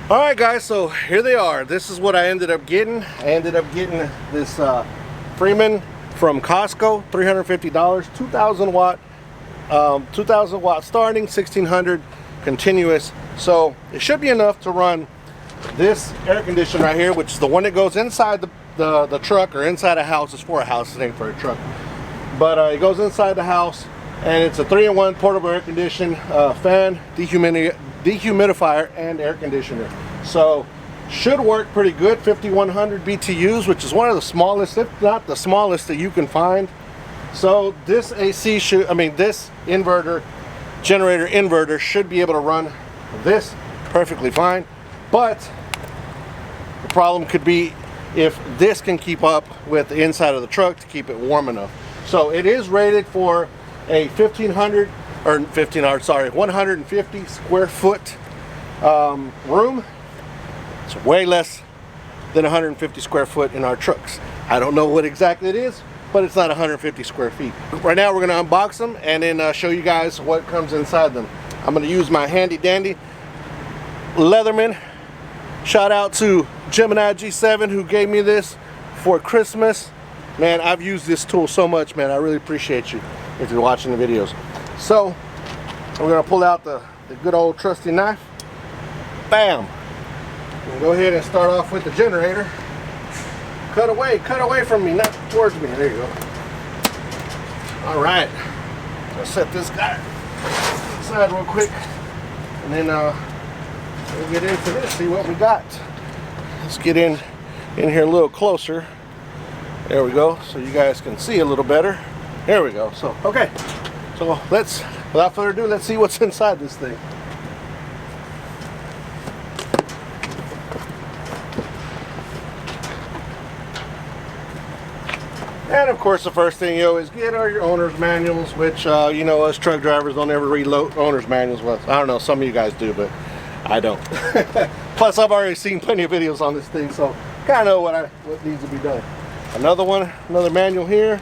All right, guys, so here they are. This is what I ended up getting. I ended up getting this Firman from Costco, $350, 2,000 watt, 2,000 watt starting, 1,600 continuous. So it should be enough to run this air conditioner right here, which is the one that goes inside the truck or inside a house. It's for a house, it ain't for a truck. But it goes inside the house, and it's a 3-in-1 portable air condition, fan, dehumidifier, and air conditioner. So should work pretty good. 5,100 BTUs, which is one of the smallest, if not the smallest, that you can find. So this AC should, this inverter, generator inverter should be able to run this perfectly fine. But the problem could be if this can keep up with the inside of the truck to keep it warm enough. So it is rated for a 150 square foot room. It's way less than 150 square foot in our trucks. I don't know what exactly it is, but it's not 150 square feet. Right now we're going to unbox them and then show you guys what comes inside them. I'm going to use my handy dandy Leatherman. Shout out to Gemini G7 who gave me this for Christmas. Man, I've used this tool so much, man. I really appreciate you if you're watching the videos. So we're going to pull out the good old trusty knife. Bam! We'll go ahead and start off with the generator. Cut away from me, not towards me. There you go. All right, let's set this guy aside real quick, and then we'll get into this, see what we got. Let's get in here a little closer. There we go, so you guys can see a little better. There we go. So okay, so let's, without further ado, let's see what's inside this thing. And of course, the first thing you always get are your owner's manuals, which you know, us truck drivers don't ever read owner's manuals. Well, I don't know, some of you guys do, but I don't. Plus, I've already seen plenty of videos on this thing, so kind of know what needs to be done. Another one, another manual here.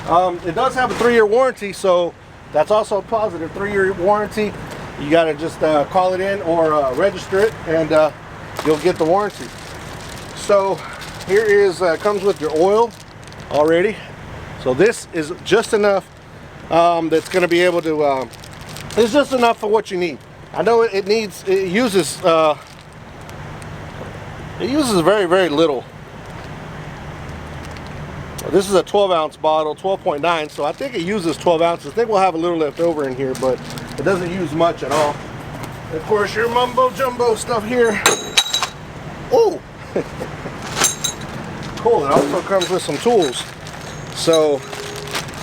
It does have a 3-year warranty, so that's also a positive. 3-year warranty. You gotta just call it in or register it, and you'll get the warranty. So here is comes with your oil already. So this is just enough that's going to be able to it's just enough for what you need. I know it uses very, very little. This is a 12-ounce bottle, 12.9, so I think it uses 12 ounces. I think we'll have a little left over in here, but it doesn't use much at all. And of course, your mumbo jumbo stuff here. Oh, cool. It also comes with some tools. So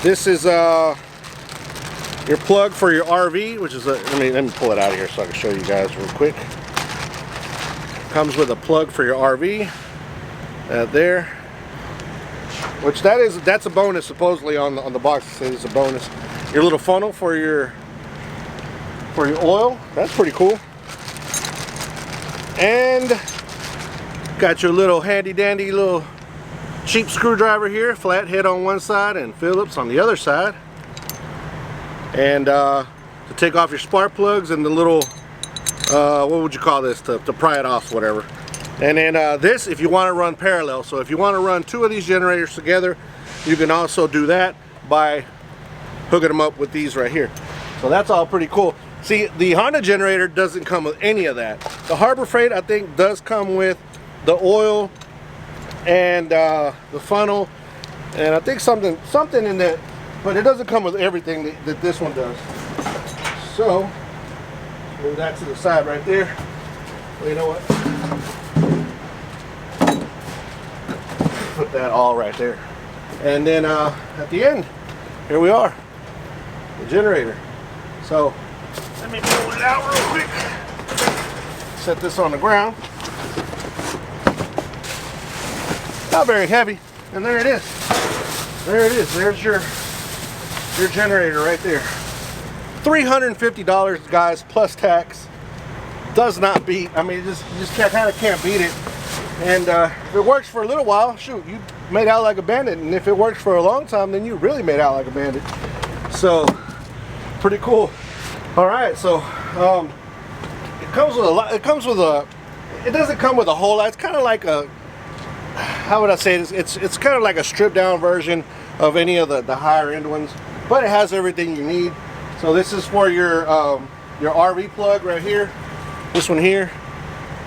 this is your plug for your RV, which is let me pull it out of here so I can show you guys real quick. Comes with a plug for your RV there, which that's a bonus supposedly on the box. It says it's a bonus. Your little funnel for your oil, that's pretty cool. And got your little handy dandy little cheap screwdriver here, flathead on one side and Phillips on the other side. And to take off your spark plugs and the little what would you call this, to pry it off, whatever. And then this, if you want to run parallel, so if you want to run 2 of these generators together, you can also do that by hooking them up with these right here. So that's all pretty cool. See, the Honda generator doesn't come with any of that. The Harbor Freight, I think, does come with the oil and the funnel, and I think something in that, but it doesn't come with everything that this one does. So move that to the side right there. Well, you know what? Put that all right there, and then at the end, here we are, the generator. So let me pull it out real quick. Set this on the ground. Not very heavy, and there it is. There it is. There's your generator right there. $350, guys, plus tax. Does not beat. I mean, you just kind of can't beat it. And if it works for a little while, shoot, you made out like a bandit. And if it works for a long time, then you really made out like a bandit. So, pretty cool. All right, so it comes with a it doesn't come with a whole lot. It's kind of like a, how would I say this? It's kind of like a stripped down version of any of the higher end ones, but it has everything you need. So this is for your RV plug right here. This one here,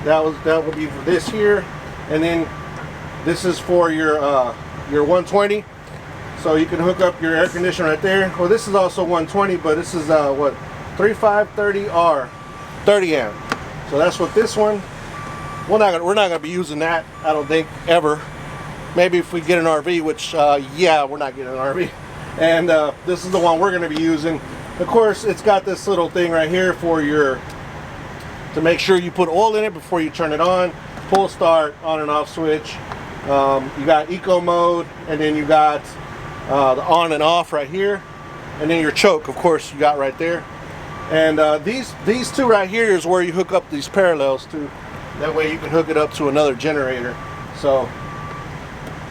that will be for this here, and then this is for your 120. So you can hook up your air conditioner right there. Well, this is also 120, but this is what, 3530R, 30 amp. So that's what this one. We're not gonna be using that, I don't think, ever. Maybe if we get an RV, which yeah, we're not getting an RV. And this is the one we're gonna be using. Of course, it's got this little thing right here for to make sure you put oil in it before you turn it on. Pull start, on and off switch. You got eco mode, and then you got the on and off right here, and then your choke, of course, you got right there. And these two right here is where you hook up these parallels to. That way you can hook it up to another generator. So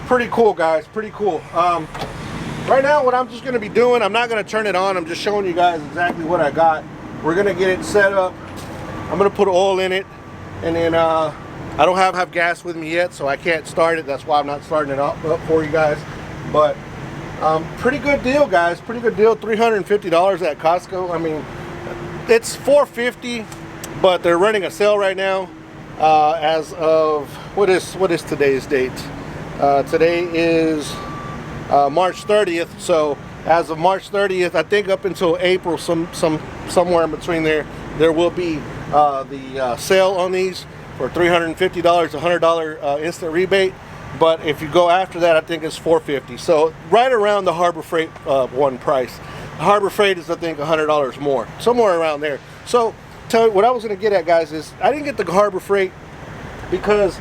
pretty cool, guys, pretty cool. Right now what I'm just going to be doing, I'm not going to turn it on, I'm just showing you guys exactly what I got. We're going to get it set up. I'm going to put oil in it, and then I don't have gas with me yet, so I can't start it. That's why I'm not starting it up for you guys. But pretty good deal, guys, pretty good deal. $350 at Costco. I mean, it's $450, but they're running a sale right now. As of what is today's date? Today is March 30th. So as of March 30th, I think up until April, somewhere in between there will be the sale on these for $350, $100 instant rebate. But if you go after that, I think it's $450. So right around the Harbor Freight one price. The Harbor Freight is, I think, $100 more, somewhere around there. So tell you what I was going to get at, guys, is I didn't get the Harbor Freight because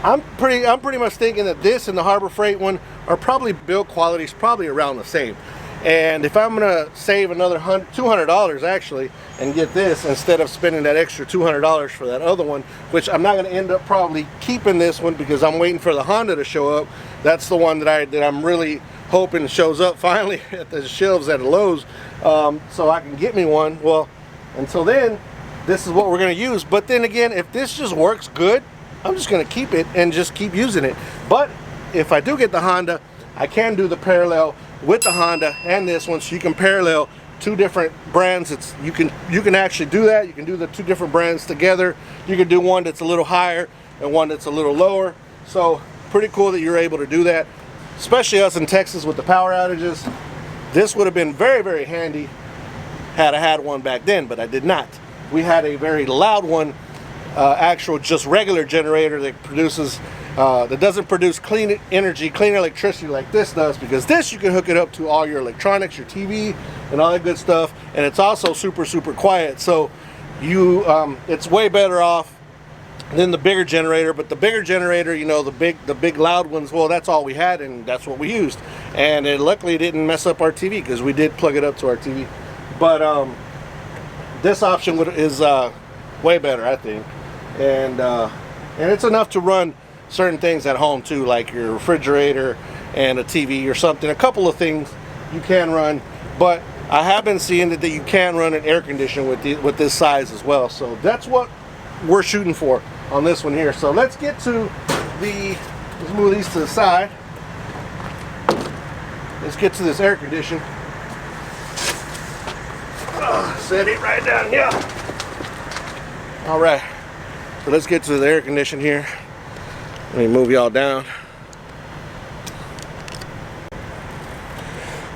I'm pretty much thinking that this and the Harbor Freight one are probably build qualities probably around the same. And if I'm going to save another $200 actually and get this instead of spending that extra $200 for that other one, which I'm not going to end up probably keeping this one because I'm waiting for the Honda to show up. That's the one that I'm really hoping shows up finally at the shelves at the Lowe's, so I can get me one. Well, until then, this is what we're going to use. But then again, if this just works good, I'm just going to keep it and just keep using it. But if I do get the Honda, I can do the parallel with the Honda and this one, so you can parallel two different brands. You can actually do that. You can do the two different brands together. You can do one that's a little higher and one that's a little lower. So pretty cool that you're able to do that, especially us in Texas with the power outages. This would have been very, very handy had I had one back then, but I did not. We had a very loud one, actual just regular generator that produces that doesn't produce clean energy, clean electricity like this does, because this you can hook it up to all your electronics, your TV and all that good stuff, and it's also super quiet. So you it's way better off than the bigger generator. But the bigger generator, you know, the big loud ones, well, that's all we had and that's what we used, and it luckily didn't mess up our TV because we did plug it up to our TV. But this option is way better, I think, and it's enough to run certain things at home too, like your refrigerator and a TV or something. A couple of things you can run, but I have been seeing that you can run an air conditioner with this size as well. So that's what we're shooting for on this one here. So let's get to let's move these to the side. Let's get to this air conditioner. Set it right down here. All right, so let's get to the air conditioner here. Let me move y'all down.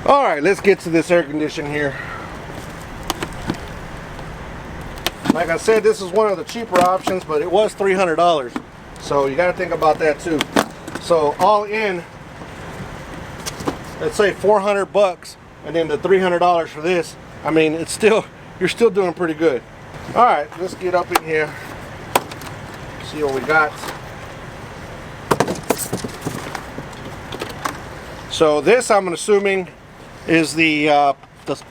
All right, let's get to this air conditioner here. Like I said, this is one of the cheaper options, but it was $300. So you got to think about that too. So all in, let's say 400 bucks, and then the $300 for this. I mean, you're still doing pretty good. All right, let's get up in here, see what we got. So this, I'm assuming, is the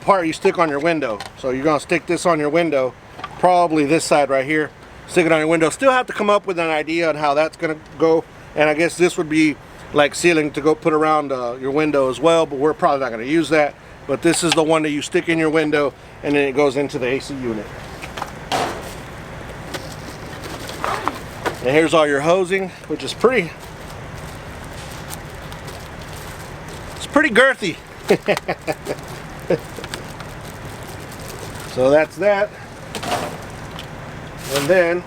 part you stick on your window. So you're gonna stick this on your window, probably this side right here. Stick it on your window. Still have to come up with an idea on how that's gonna go. And I guess this would be like ceiling to go put around your window as well, but we're probably not gonna use that. But this is the one that you stick in your window, and then it goes into the AC unit. And here's all your hosing, which is pretty girthy. So that's that. And then,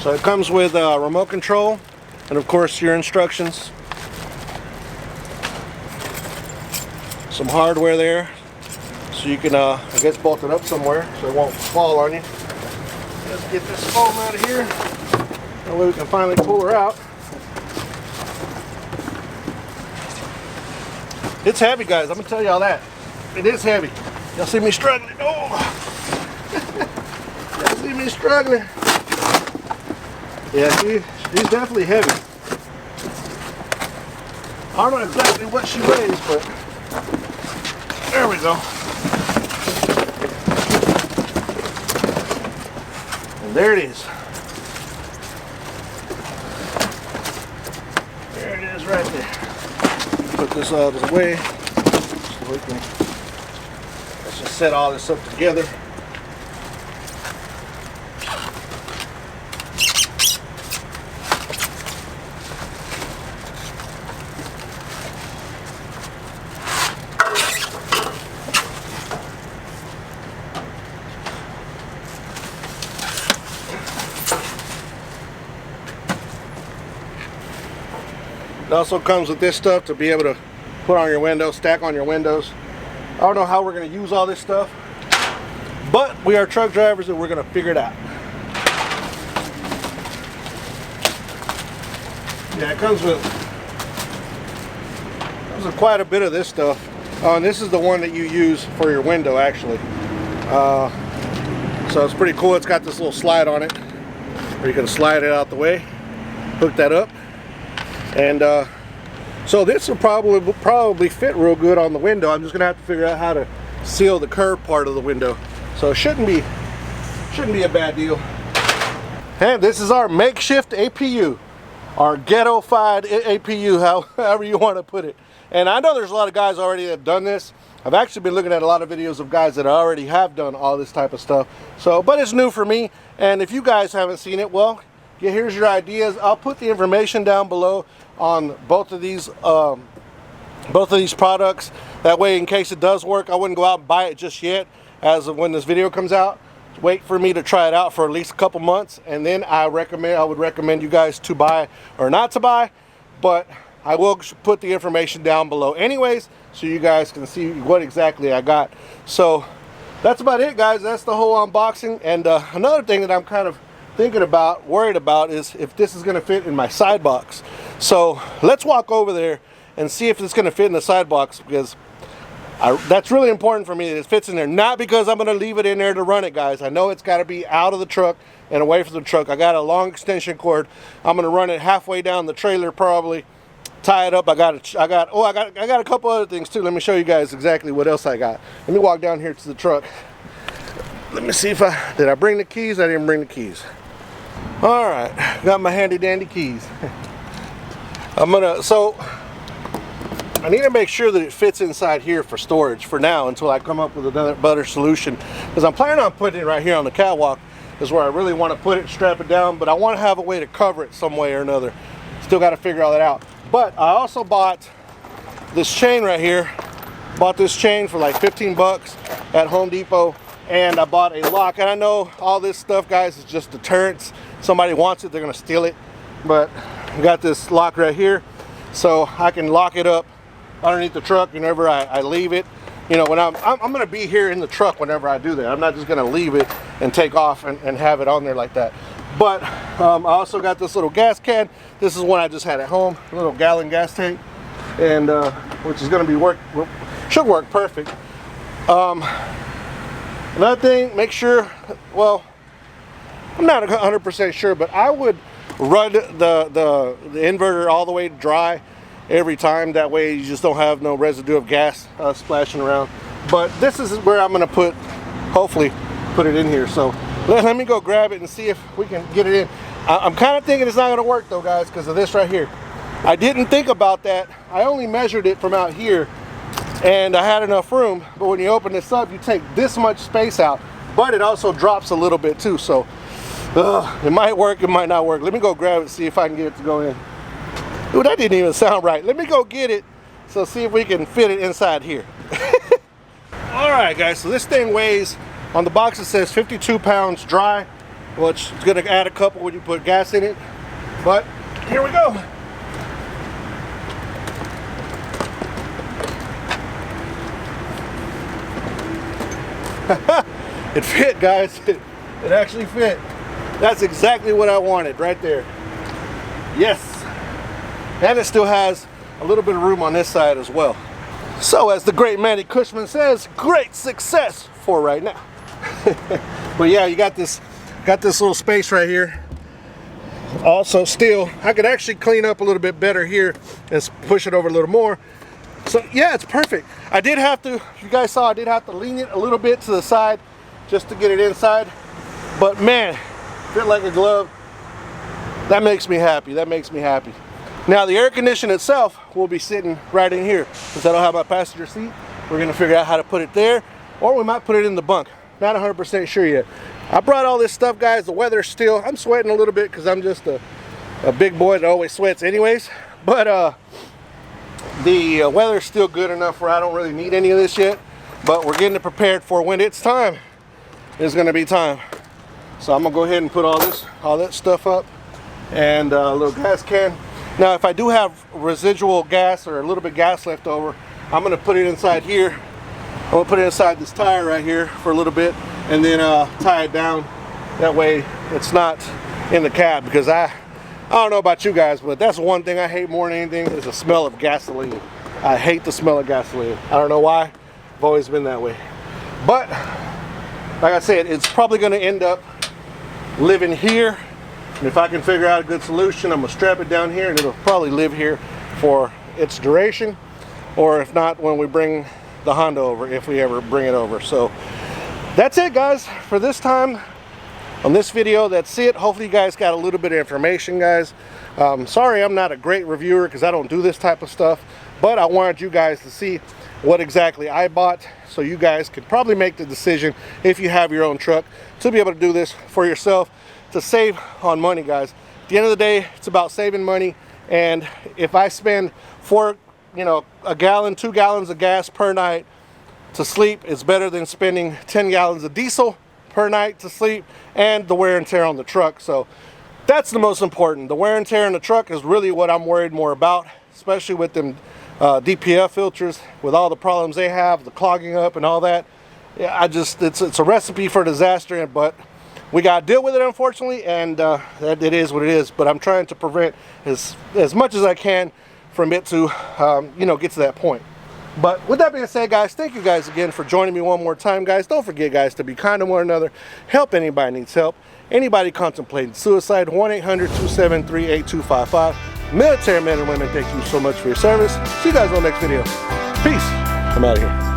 so it comes with a remote control and of course your instructions. Some hardware there, so you can I guess bolt it up somewhere so it won't fall on you. Let's get this foam out of here. That way we can finally pull her out. It's heavy, guys. I'm gonna tell y'all that. It is heavy. Y'all see me struggling. Oh! Y'all see me struggling. Yeah, she's definitely heavy. I don't know exactly what she weighs, but there we go. And there it is. There it is right there. Put this out of the way so we can, let's just set all this up together. It also comes with this stuff to be able to put on your windows, stack on your windows. I don't know how we're going to use all this stuff, but we are truck drivers and we're going to figure it out. Yeah, it comes with quite a bit of this stuff. And this is the one that you use for your window, actually. So it's pretty cool. It's got this little slide on it where you can slide it out the way, hook that up. And so this will probably fit real good on the window. I'm just gonna have to figure out how to seal the curved part of the window. So it shouldn't be a bad deal. And this is our makeshift APU, our ghetto-fied APU, however you want to put it. And I know there's a lot of guys already that have done this. I've actually been looking at a lot of videos of guys that already have done all this type of stuff. So, but it's new for me. And if you guys haven't seen it, well, yeah, here's your ideas. I'll put the information down below on both of these products. That way, in case it does work, I wouldn't go out and buy it just yet. As of when this video comes out, wait for me to try it out for at least a couple months, and then I would recommend you guys to buy or not to buy. But I will put the information down below anyways, so you guys can see what exactly I got. So that's about it, guys. That's the whole unboxing. And another thing that I'm kind of worried about is if this is going to fit in my side box. So let's walk over there and see if it's going to fit in the side box, because that's really important for me that it fits in there. Not because I'm going to leave it in there to run it, guys. I know it's got to be out of the truck and away from the truck. I got a long extension cord. I'm going to run it halfway down the trailer, probably tie it up. I got a couple other things too. Let me show you guys exactly what else I got. Let me walk down here to the truck. Let me see if did I bring the keys? I didn't bring the keys. All right, got my handy dandy keys. So I need to make sure that it fits inside here for storage for now until I come up with another better solution, because I'm planning on putting it right here on the catwalk is where I really want to put it, strap it down, but I want to have a way to cover it some way or another. Still got to figure all that out. But I also bought this chain right here. Bought this chain for like 15 bucks at Home Depot, and I bought a lock. And I know all this stuff, guys, is just deterrence. Somebody wants it, they're gonna steal it. But I got this lock right here, so I can lock it up underneath the truck whenever I leave it. You know, when I'm gonna be here in the truck whenever I do that. I'm not just gonna leave it and take off and have it on there like that. But I also got this little gas can. This is one I just had at home, a little gallon gas tank, and which is gonna be should work perfect. Another thing, make sure, well, I'm not 100% sure, but I would run the inverter all the way dry every time. That way you just don't have no residue of gas splashing around. But this is where I'm going to hopefully put it in here. So let me go grab it and see if we can get it in. I'm kind of thinking it's not going to work though, guys, because of this right here. I didn't think about that. I only measured it from out here and I had enough room, but when you open this up, you take this much space out, but it also drops a little bit too. So It might work, it might not work. Let me go grab it, see if I can get it to go in. Dude, that didn't even sound right. Let me go get it, so see if we can fit it inside here. All right, guys, so this thing weighs, on the box it says 52 pounds dry, which is gonna add a couple when you put gas in it. But here we go. It fit, guys. It actually fit. That's exactly what I wanted right there. Yes. And it still has a little bit of room on this side as well. So as the great Manny Cushman says, great success for right now. But yeah, you got this little space right here. Also still, I could actually clean up a little bit better here and push it over a little more. So yeah, it's perfect. I did have to, you guys saw, I did have to lean it a little bit to the side just to get it inside. But man, fit like a glove. That makes me happy, that makes me happy. Now the air conditioner itself will be sitting right in here. Since I don't have my passenger seat, we're gonna figure out how to put it there, or we might put it in the bunk. Not 100% sure yet. I brought all this stuff, guys. The weather's still, I'm sweating a little bit because I'm just a big boy that always sweats anyways. But the weather's still good enough where I don't really need any of this yet. But we're getting it prepared for when it's time. It's gonna be time. So I'm gonna go ahead and put all that stuff up, and a little gas can. Now if I do have residual gas or a little bit of gas left over, I'm gonna put it inside here. I'm gonna put it inside this tire right here for a little bit, and then tie it down. That way it's not in the cab, because I don't know about you guys, but that's one thing I hate more than anything is the smell of gasoline. I hate the smell of gasoline. I don't know why. I've always been that way. But like I said, it's probably gonna end up living here. And if I can figure out a good solution, I'm gonna strap it down here and it'll probably live here for its duration. Or if not, when we bring the Honda over, if we ever bring it over. So that's it, guys, for this time on this video. That's it. Hopefully you guys got a little bit of information, guys. Sorry I'm not a great reviewer because I don't do this type of stuff, but I wanted you guys to see what exactly I bought, so you guys could probably make the decision, if you have your own truck, to be able to do this for yourself, to save on money, guys. At the end of the day, it's about saving money. And if I spend a gallon, 2 gallons of gas per night to sleep, it's better than spending 10 gallons of diesel per night to sleep, and the wear and tear on the truck. So that's the most important. The wear and tear on the truck is really what I'm worried more about, especially with them DPF filters, with all the problems they have, the clogging up and all that. Yeah, it's a recipe for disaster, but we got to deal with it, unfortunately, and it is what it is. But I'm trying to prevent as much as I can from it to get to that point. But with that being said, guys, thank you guys again for joining me one more time, guys. Don't forget, guys, to be kind to one another. Help anybody needs help. Anybody contemplating suicide, 1-800-273-8255. Military men and women, thank you so much for your service. See you guys on the next video. Peace. I'm out of here.